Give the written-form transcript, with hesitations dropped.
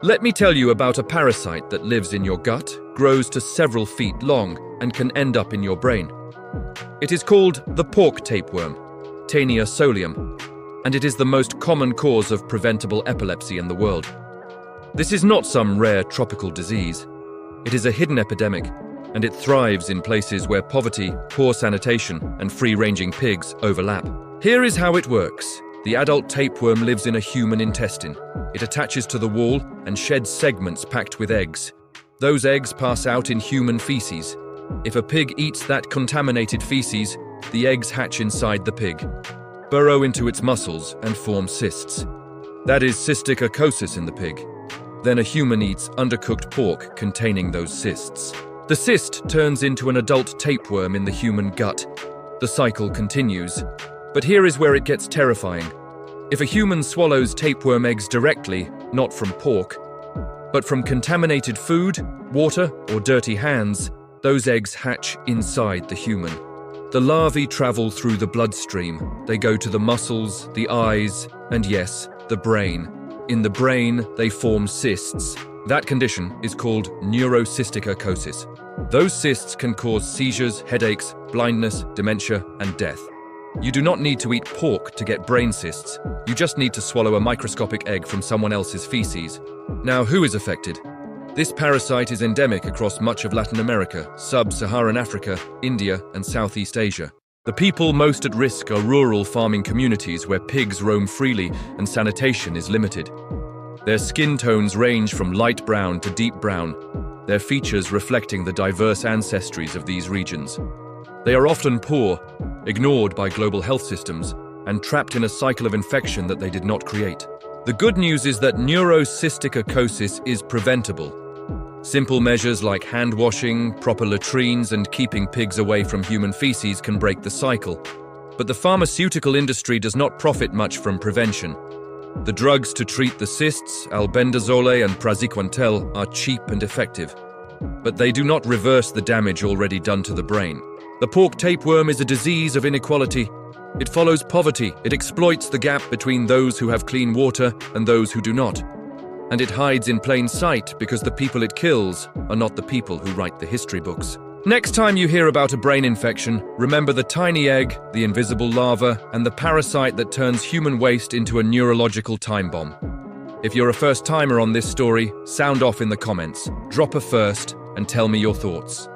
Let me tell you about a parasite that lives in your gut, grows to several feet long, and can end up in your brain. It is called the pork tapeworm, Taenia solium, and it is the most common cause of preventable epilepsy in the world. This is not some rare tropical disease. It is a hidden epidemic, and it thrives in places where poverty, poor sanitation, and free-ranging pigs overlap. Here is how it works. The adult tapeworm lives in a human intestine. It attaches to the wall and sheds segments packed with eggs. Those eggs pass out in human feces. If a pig eats that contaminated feces, the eggs hatch inside the pig, burrow into its muscles, and form cysts. That is cysticercosis in the pig. Then a human eats undercooked pork containing those cysts. The cyst turns into an adult tapeworm in the human gut. The cycle continues. But here is where it gets terrifying. If a human swallows tapeworm eggs directly, not from pork, but from contaminated food, water, or dirty hands, those eggs hatch inside the human. The larvae travel through the bloodstream. They go to the muscles, the eyes, and yes, the brain. In the brain, they form cysts. That condition is called neurocysticercosis. Those cysts can cause seizures, headaches, blindness, dementia, and death. You do not need to eat pork to get brain cysts. You just need to swallow a microscopic egg from someone else's feces. Now, who is affected? This parasite is endemic across much of Latin America, sub-Saharan Africa, India, and Southeast Asia. The people most at risk are rural farming communities where pigs roam freely and sanitation is limited. Their skin tones range from light brown to deep brown, their features reflecting the diverse ancestries of these regions. They are often poor, ignored by global health systems, and trapped in a cycle of infection that they did not create. The good news is that neurocysticercosis is preventable. Simple measures like hand washing, proper latrines, and keeping pigs away from human feces can break the cycle. But the pharmaceutical industry does not profit much from prevention. The drugs to treat the cysts, albendazole and praziquantel, are cheap and effective, but they do not reverse the damage already done to the brain. The pork tapeworm is a disease of inequality. It follows poverty. It exploits the gap between those who have clean water and those who do not. And it hides in plain sight because the people it kills are not the people who write the history books. Next time you hear about a brain infection, remember the tiny egg, the invisible larva, and the parasite that turns human waste into a neurological time bomb. If you're a first-timer on this story, sound off in the comments. Drop a first and tell me your thoughts.